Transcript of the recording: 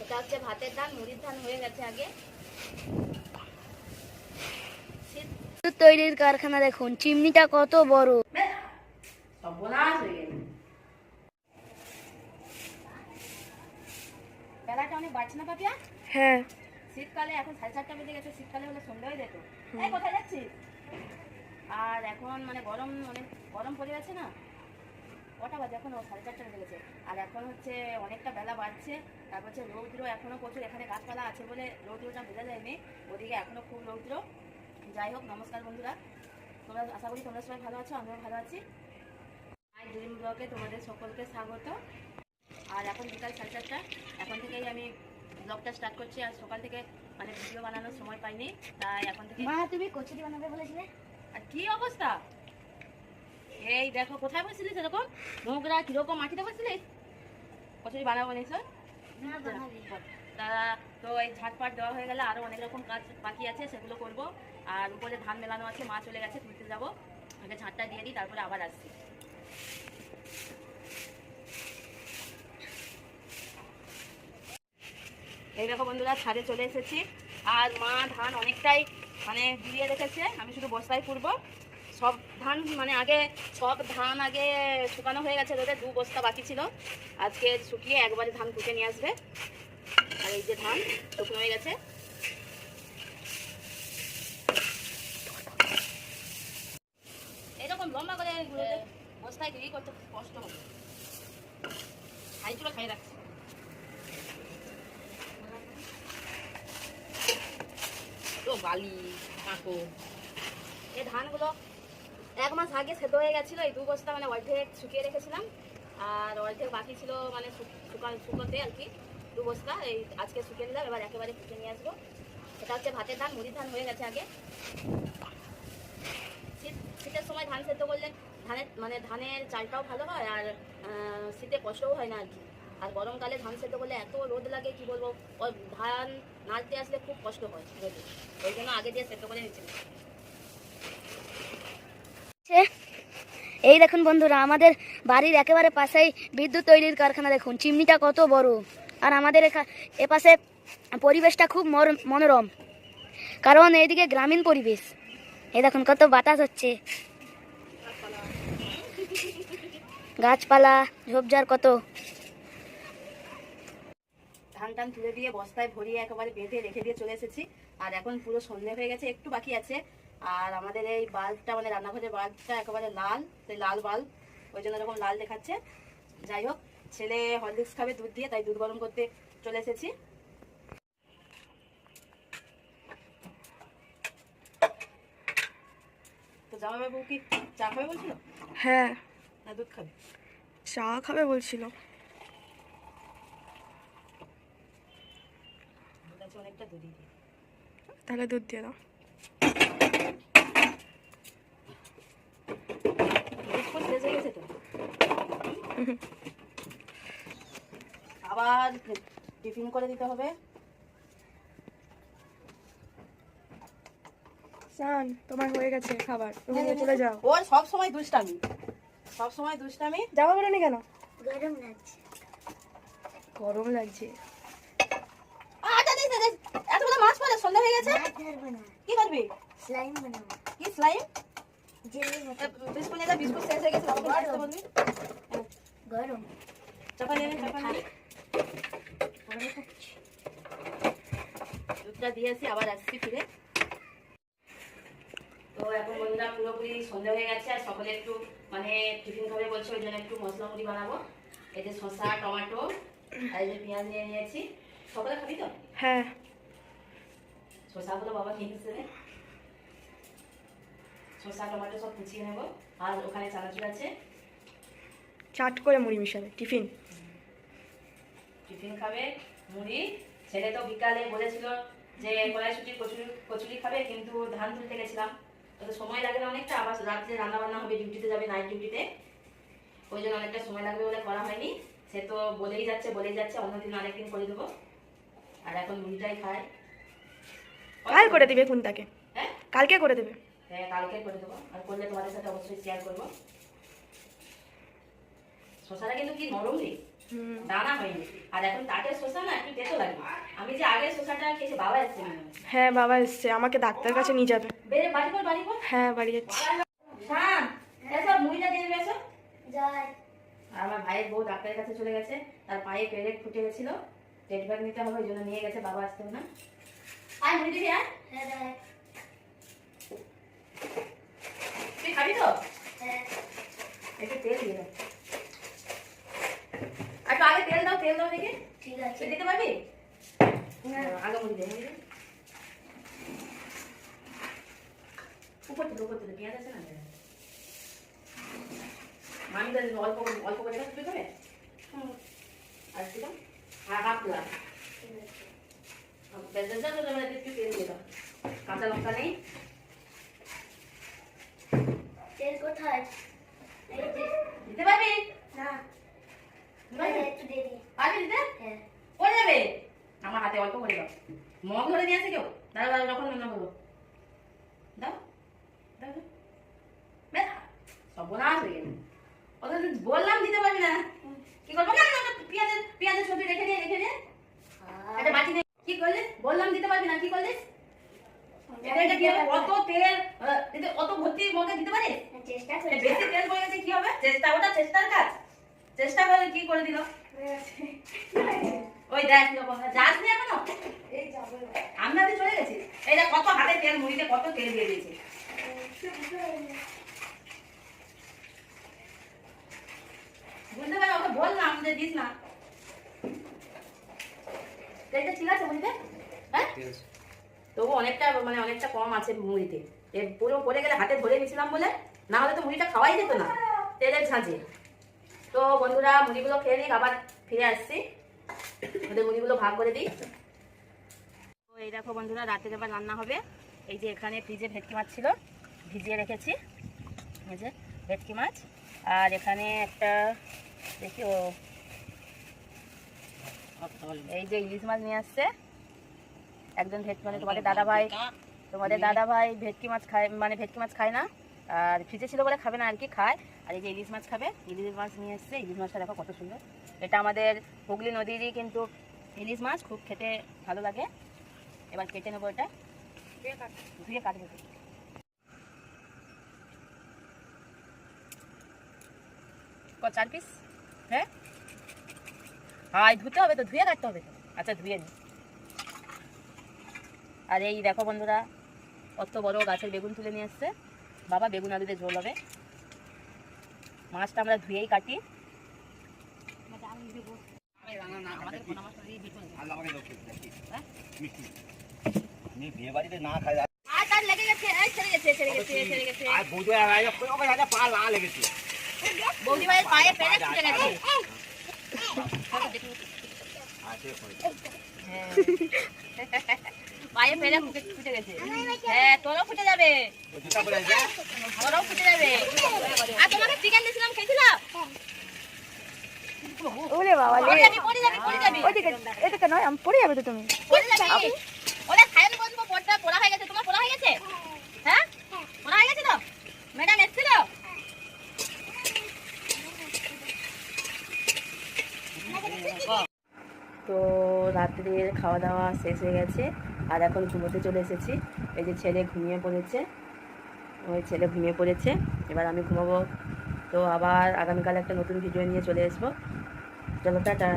এটা হচ্ছে ভাতের ধান, মুড়ির ধান হয়ে গেছে আগে। তৈরির কারখানা দেখুন, চিমনিটা কত বড়। বেলাটা অনেক বাড়ছে না পাপিয়া? হ্যাঁ, শীতকালে এখন 4:30 বেজে গেছে, শীতকালে হলে সন্ধ্যা হয়ে যেত। কোথায় যাচ্ছিস? আর এখন মানে গরম, অনেক গরম পড়ে গেছে না। কটা বাজে এখন? 4:30 বেজে গেছে। আর এখন হচ্ছে অনেকটা বেলা বাড়ছে, তারপর হচ্ছে রৌদ্র এখনো প্রচুর। এখানে গাছপালা আছে বলে রৌদ্রটা বোঝা যায়নি, ওদিকে এখনো খুব রৌদ্র। যাই হোক, নমস্কার বন্ধুরা, তোমরা আশা করি তোমরা সবাই ভালো আছো, আমিও ভালো আছি। মাই ড্রিম ব্লগে তোমাদের সকলকে স্বাগত। আর এখন বিকাল 4:30, এখন থেকেই আমি ব্লগটা স্টার্ট করছি। আর সকাল থেকে মানে ভিডিও বানানোর সময় পাইনি, তাই এখন থেকে। মা তুমি কচুরি বানাবে বলেছিলে? আর কি অবস্থা, এই দেখো কোথায় বসছিলিস এরকম নোংরা, কিরকম মাটিতে বসছিলিস? কচুরি বানাবো নি স্যার? তারা তো এই ঝাটপাট দেওয়া হয়ে গেলে আরও অনেক রকম কাজ বাকি আছে, সেগুলো করব। আর উপরে ধান মেলানো আছে, মা চলে গেছে, তুলতে যাবো। আগে ঝাঁটটা দিয়ে দিই, তারপরে আবার আসছি। এই দেখো বন্ধুরা, ছাদে চলে এসেছি। আর মা ধান অনেকটাই মানে দিয়ে রেখেছে, আমি শুধু বস্তায় পুরবো। সব ধান মানে সব ধান আগে শুকানো হয়ে গেছে রোদে, 2 বস্তা বাকি ছিল। আজকে শুকিয়ে একবারে ধান কুটে নিয়ে আসবে। আর এই যে ধান শুকনো হয়ে গেছে। এরকম লম্বা করে বস্তায় তৈরি করতে কষ্ট হবে, খাইগুলো খাই রাখছি। বালি কাঁকো, এই ধানগুলো 1 মাস আগে সেদ্ধ হয়ে গেছিলো। এই 2 বস্তা মানে অর্ধেক শুকিয়ে রেখেছিলাম, আর অর্ধেক বাকি ছিল মানে শুকোতে আর কি। 2 বস্তা এই আজকে শুকিয়ে নিলাম, এবার একেবারে কুটে নিয়ে আসবো। এটা হচ্ছে ভাতের ধান, মুড়ির ধান হয়ে গেছে আগে। শীতের সময় ধান সেদ্ধ করলে ধানের চালটাও ভালো হয়, আর শীতে কষ্টও হয় না আর কি। আর গরমকালে ধান সেদ্ধ করলে এত রোদ লাগে, কি বলবো, ওই ধান নাড়তে আসলে খুব কষ্ট হয় রোদে, ওই জন্য আগে দিয়ে সেদ্ধ করে নিচ্ছি। এই দেখুন বন্ধুরা, আমাদের বাড়ির একেবারে পাশেই বিদ্যুৎ তৈরির কারখানা দেখুন, চিমনিটা কত বড়। আর আমাদের এপাশে পরিবেশটা খুব মনোরম, কারণ এইদিকে গ্রামীণ পরিবেশ। এই দেখুন কত বাতাস হচ্ছে, গাছপালা ঝোপঝাড় কত। ধান টান তুলে দিয়ে বস্তায় ভরিয়ে একেবারে বেঁধে রেখে দিয়ে চলে এসেছি। আর এখন পুরো সন্ধ্যে হয়ে গেছে, একটু বাকি আছে। আর আমাদের এই বাল্বটা মানে রান্নাঘরের বাল্বটা একেবারে লাল, সেই লাল বাল্ব, ওই জন্য এরকম লাল দেখাচ্ছে। যাই হোক, ছেলে হরলিক্স খাবে দুধ দিয়ে, তাই দুধ গরম করতে চলে এসেছি। তো জামাইবাবু কি চা খাবে বলছিল? হ্যাঁ, না দুধ খাবে? চা খাবে বলছিল। অনেকটা দুধই দিয়ে, তাহলে দুধ দিয়ে দাও। আবার টিফিন করে দিতে হবে। সান, তোমার হয়ে গেছে খাবার, তুমি নিয়ে চলে যাও। ওর সব সময় দুষ্টামি, সব সময় দুষ্টামি। জামা পরে নি কেন? গরম লাগছে। গরম লাগছে। এতগুলো মাছ পড়ে, সন্ধ্যা হয়ে গেছে। কি করবি? স্লাইম বানাবো। কি স্লাইম? বিস্কুট বিস্কুট শেষ হয়ে গেছে, গরম চাপা নিয়ে দুধটা দিয়েছি, আবার আসছি ফিরে। তো এখন বন্ধুরা পুরোপুরি সন্ধ্যা হয়ে গেছে, আর সকলে একটু মানে টিফিন খাবে বলছে, ওই জন্য একটু মশলা মুড়ি বানাবো। এই যে শসা, টমেটো আর এই যে পেঁয়াজ নিয়ে নিয়েছি। সকলে খাবি তো? হ্যাঁ। শসাগুলো বাবা খেয়ে দিচ্ছে, শসা টমেটো সব কুচিয়ে নেবো। আর ওখানে চানাচুর আছে, চাট করে মুড়ি মিশাবে টিফিন। টিফিন খাবে মুড়ি। ছেলে তো বিকালে বলেছিল যে কড়াইশুটির কচুরি খাবে, কিন্তু ধান তুলতে গেছিলাম, তো সময় লাগে না অনেকটা। আবার রাত্রে রান্না বান্না হবে, ডিউটিতে যাবে, নাইট ডিউটিতে, ওই জন্য অনেকটা সময় লাগবে বলে করা হয়নি। সে তো বলেই যাচ্ছে অন্যদিন আরেকদিন করে দেবো। আর এখন মুড়িটাই খায়। কাল করে দিবে কোনটাকে? হ্যাঁ, কালকে করে দেবে। হ্যাঁ কালকে করে দেবো, আর করলে তোমাদের সাথে অবশ্যই শেয়ার করবো। শসাটা কিন্তু কি নরম নেই, দানা হয়নি। আর এখন তাটের শসা না একটু তেতো লাগে। আমি যে আগে শসাটা খেয়েছি, বাবা এসছে মনে হয়। হ্যাঁ বাবা এসছে, আমাকে ডাক্তার কাছে নিয়ে যাবে। বেরে বাড়ি কর, বাড়ি কর। হ্যাঁ বাড়ি যাচ্ছি। শান, এসো মুড়িটা দিয়ে দেবে, এসো। যাই। আর আমার ভাইয়ের বউ ডাক্তারের কাছে চলে গেছে, তার পায়ে পেরেক ফুটে গেছিল, ট্রিটমেন্ট নিতে হবে, ওই জন্য নিয়ে গেছে, বাবা আসতে হবে না। আয় মুড়ি দিবি, আয়। হ্যাঁ যাই। তুই খাবি তো? হ্যাঁ। একটু তেল দিয়ে দাও। একটু আগে তেল দাও, তেল দাও দেখি। ঠিক আছে। তুই দিতে পারবি? আগে মুড়ি দে, মুড়ি দে। উপর থেকে পেঁয়াজ আছে না? মামি তো অল্প অল্প করে তুই খাবে? আর একটু দাও। হ্যাঁ, হাফ গ্লাস। ঠিক আছে। একটু তেল দিয়ে দাও। কাঁচা লঙ্কা নেই? তেল কোথায়? এই যে। দিতে পারবি? না। একটু দিয়ে দিই। পারবি দিতে? হ্যাঁ। পড়ে যাবে। আমার হাতে অল্প করে দাও। মগ ধরে নিয়ে আসে কেউ? দাঁড়া দাঁড়া, যখন রান্না করবো দাও দাও দাও। বেশ, সর্বনাশ হয়ে গেল। ওদের বললাম দিতে পারবি না, কি করবো? না না, পেঁয়াজের ছবি রেখে দিয়ে একটা বাটি নে। কি করলি? বললাম দিতে পারবি না, কি করলি? এটা কি হবে? অত তেল অত ভর্তি মগে দিতে পারিস? চেষ্টা করি। বেশি তেল পড়ে গেছে কি হবে? ওটা চেষ্টার কাজ। চেষ্টা করে কি করে দিল? ওই দেখ কিরকম, যাস নি এখনো? এই যাবো। আমরা তো চলে গেছি। এই দেখ কত হাতে তেল, মুড়িতে কত তেল দিয়ে দিয়েছে। বুঝতে পারি, ওকে বললাম যে দিস না। তেলটা ঠিক আছে মুড়িতে? হ্যাঁ, তবু অনেকটা কম আছে মুড়িতে। পুরো পড়ে গেলে হাতে ধরে নিয়েছিলাম বলে, না হলে তো মুড়িটা খাওয়াই যেত না তেলের ঝাঁঝে। তো বন্ধুরা, মুড়িগুলো খেয়ে নিক, আবার ফিরে আসছি। ওদের মুড়িগুলো ভাগ করে দিই। তো এই দেখো বন্ধুরা, রাতের এবার রান্না হবে। এই যে এখানে ফ্রিজে ভেটকি মাছ ছিল, ভিজিয়ে রেখেছি। এই যে ভেটকি মাছ। আর এখানে একটা দেখি, ও এই যে ইলিশ মাছ নিয়ে আসছে একজন তোমাদের দাদা ভাই ভেটকি মাছ খায়, মানে ভেটকি মাছ খায় না, আর ফ্রিজে ছিল বলে খাবে না আর কি, খায়। আর এই যে ইলিশ মাছ খাবে, ইলিশ মাছ নিয়ে এসছে। ইলিশ মাছটা দেখো কত সুন্দর। এটা আমাদের হুগলি নদীরই কিন্তু ইলিশ মাছ, খুব খেতে ভালো লাগে। এবার কেটে নেবো, এটা ধুয়ে কাটবো। চার পিস? হ্যাঁ, হাই ধুতে হবে তো, ধুয়ে কাটতে হবে তো। আচ্ছা ধুয়ে নি। আর এই দেখো বন্ধুরা, কত বড় গাছের বেগুন তুলে নিয়ে এসছে বাবা, বেগুন আলুতে ঝোল হবে। মাছটা আমরা ধুয়েই কাটি। বিয়ে বাড়িতে না খাই লেগে গেছে, ছেড়ে গেছে। পা লা লেগেছে। বৌদি ভাইয়ের পায়ে পেরে ফুটে গেছে। পায়ে পেরে ফুটে গেছে। হ্যাঁ, তোরও ফুটে যাবে, তোরও ফুটে যাবে। আর তোমাকে চিকেন দিয়েছিলাম, খেয়েছিল? ওরে বাবা, পড়ে যাবি। ওইদিকে এদিকে নয়, আমি পড়ে যাবে তো তুমি। পড়ে যাবি। ওরা খায়নি বলবো, পোড়া হয়ে গেছে। তোমার পোড়া হয়ে গেছে? হ্যাঁ, পোড়া হয়ে গেছে তো? ম্যাডাম এসেছিল? তো রাত্রির খাওয়া দাওয়া শেষ হয়ে গেছে, আর এখন ঘুমোতে চলে এসেছি। এই যে ছেলে ঘুমিয়ে পড়েছে, এবার আমি ঘুমাবো। তো আবার আগামীকাল একটা নতুন ভিডিও নিয়ে চলে আসবো। চলো টাটা।